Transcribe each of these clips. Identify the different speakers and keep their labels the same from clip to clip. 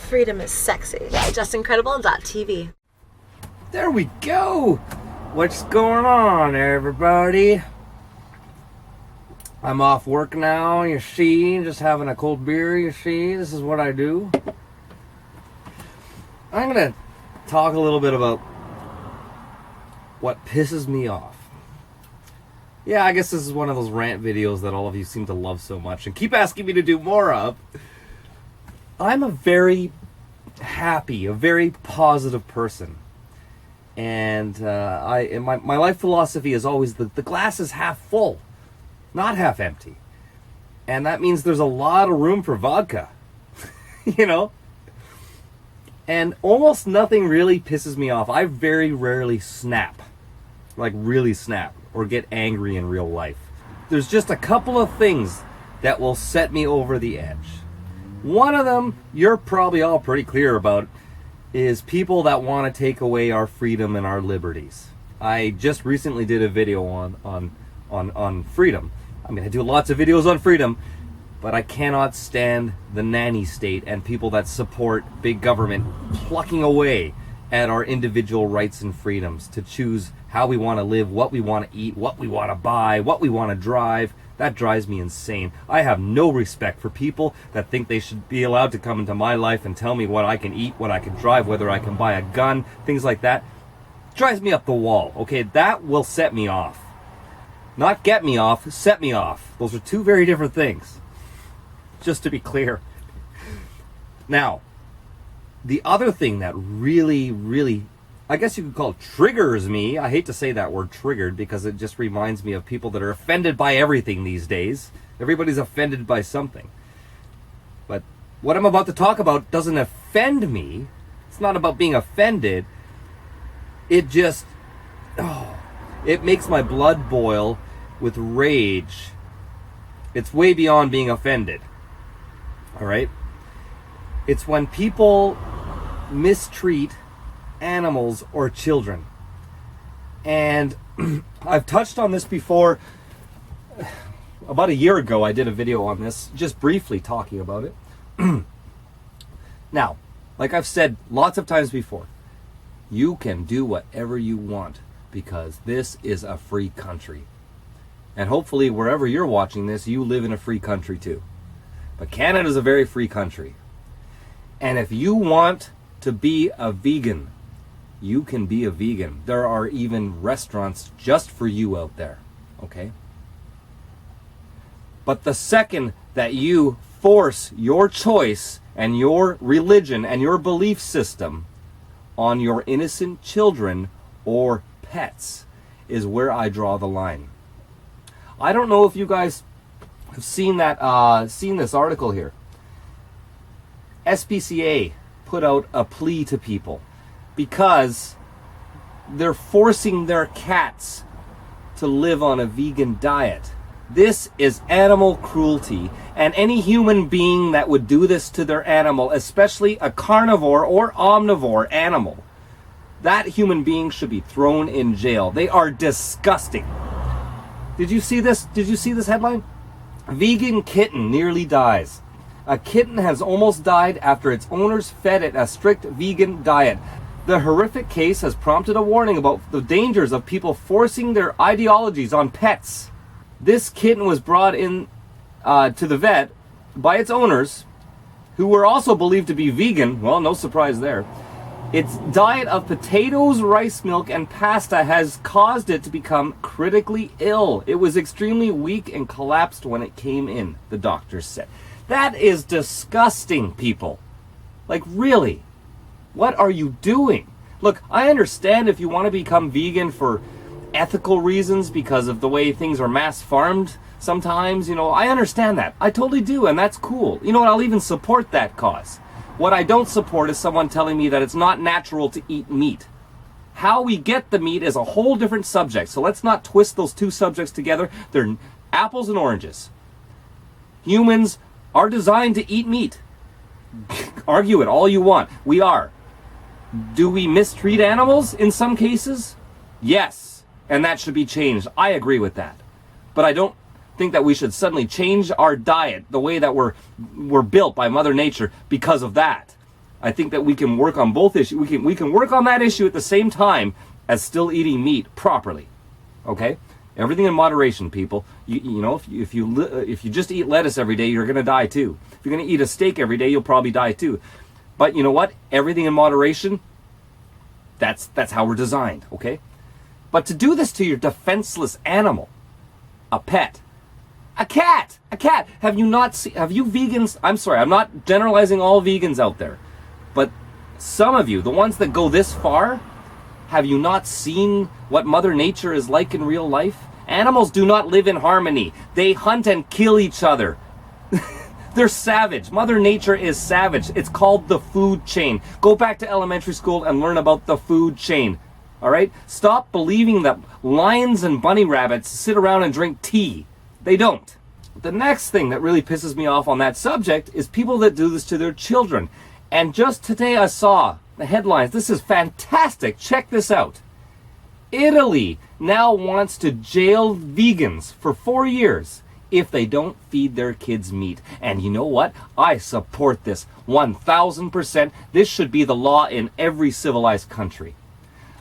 Speaker 1: Freedom is sexy. JustIncredible.tv.
Speaker 2: There we go. What's going on, everybody? I'm off work now, you see, just having a cold beer, you see. This is what I do. I'm gonna talk a little bit about what pisses me off. Yeah, I guess this is one of those rant videos that all of you seem to love so much and keep asking me to do more of. I'm a very happy, a very positive person. And my life philosophy is always the glass is half full, not half empty. And that means there's a lot of room for vodka, you know? And almost nothing really pisses me off. I very rarely snap, like really snap, or get angry in real life. There's just a couple of things that will set me over the edge. One of them, you're probably all pretty clear about, is people that want to take away our freedom and our liberties. I just recently did a video on freedom. I mean, I do lots of videos on freedom, but I cannot stand the nanny state and people that support big government plucking away at our individual rights and freedoms to choose how we want to live, what we want to eat, what we want to buy, what we want to drive. That drives me insane. I have no respect for people that think they should be allowed to come into my life and tell me what I can eat, what I can drive, whether I can buy a gun, things like that. Drives me up the wall, okay? That will set me off. Not get me off, set me off. Those are two very different things. Just to be clear. Now, the other thing that really, I guess you could call it triggers me. I hate to say that word triggered because it just reminds me of people that are offended by everything these days. Everybody's offended by something. But what I'm about to talk about doesn't offend me. It's not about being offended. It just, it makes my blood boil with rage. It's way beyond being offended. All right? It's when people mistreat animals or children. And I've touched on this before. About a year ago I did a video on this, just briefly talking about it. Now, like I've said lots of times before, you can do whatever you want because this is a free country. And hopefully wherever you're watching this, you live in a free country too. But Canada is a very free country. And if you want to be a vegan, you can be a vegan. There are even restaurants just for you out there, okay? But the second that you force your choice and your religion and your belief system on your innocent children or pets is where I draw the line. I don't know if you guys have seen this article here. SPCA put out a plea to people because they're forcing their cats to live on a vegan diet. This is animal cruelty, and any human being that would do this to their animal, especially a carnivore or omnivore animal, that human being should be thrown in jail. They are disgusting. Did you see this? Did you see this headline? Vegan kitten nearly dies. A kitten has almost died after its owners fed it a strict vegan diet. The horrific case has prompted a warning about the dangers of people forcing their ideologies on pets. This kitten was brought in to the vet by its owners, who were also believed to be vegan. Well, no surprise there. Its diet of potatoes, rice milk, and pasta has caused it to become critically ill. It was extremely weak and collapsed when it came in, the doctors said. That is disgusting, people. Like, really? What are you doing? Look, I understand if you want to become vegan for ethical reasons because of the way things are mass farmed sometimes, you know, I understand that. I totally do, and that's cool. You know what, I'll even support that cause. What I don't support is someone telling me that it's not natural to eat meat. How we get the meat is a whole different subject, so let's not twist those two subjects together. They're apples and oranges. Humans are designed to eat meat. Argue it all you want. We are. Do we mistreat animals in some cases? Yes, and that should be changed. I agree with that. But I don't think that we should suddenly change our diet, the way that we're built by Mother Nature, because of that. I think that we can work on both issues. We can work on that issue at the same time as still eating meat properly. Okay? Everything in moderation, people. You know, if you just eat lettuce every day, you're going to die too. If you're going to eat a steak every day, you'll probably die too. But you know what? Everything in moderation, that's how we're designed, okay? But to do this to your defenseless animal, a pet, a cat. Have you vegans, I'm sorry, I'm not generalizing all vegans out there, but some of you, the ones that go this far, have you not seen what Mother Nature is like in real life? Animals do not live in harmony. They hunt and kill each other. They're savage. Mother Nature is savage. It's called the food chain. Go back to elementary school and learn about the food chain. All right? Stop believing that lions and bunny rabbits sit around and drink tea. They don't. The next thing that really pisses me off on that subject is people that do this to their children. And just today I saw the headlines. This is fantastic. Check this out. Italy now wants to jail vegans for 4 years if they don't feed their kids meat. And you know what? I support this 1000%. This should be the law in every civilized country.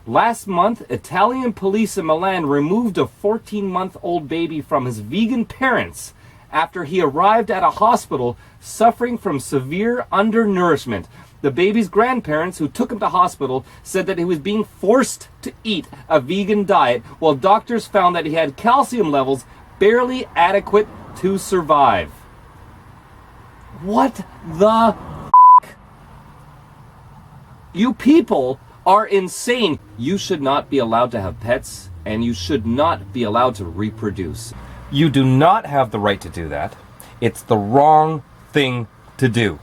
Speaker 2: Last month, Italian police in Milan removed a 14-month-old baby from his vegan parents after he arrived at a hospital suffering from severe undernourishment. The baby's grandparents, who took him to hospital, said that he was being forced to eat a vegan diet, while doctors found that he had calcium levels barely adequate to survive. What the f***? You people are insane. You should not be allowed to have pets, and you should not be allowed to reproduce. You do not have the right to do that. It's the wrong thing to do.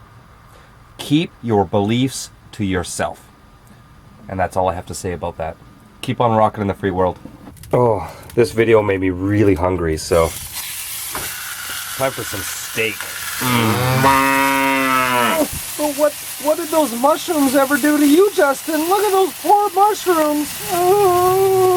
Speaker 2: Keep your beliefs to yourself. And that's all I have to say about that. Keep on rocking in the free world. Oh, this video made me really hungry, so time for some steak. Oh, what did those mushrooms ever do to you, Justin? Look at those poor mushrooms. Oh.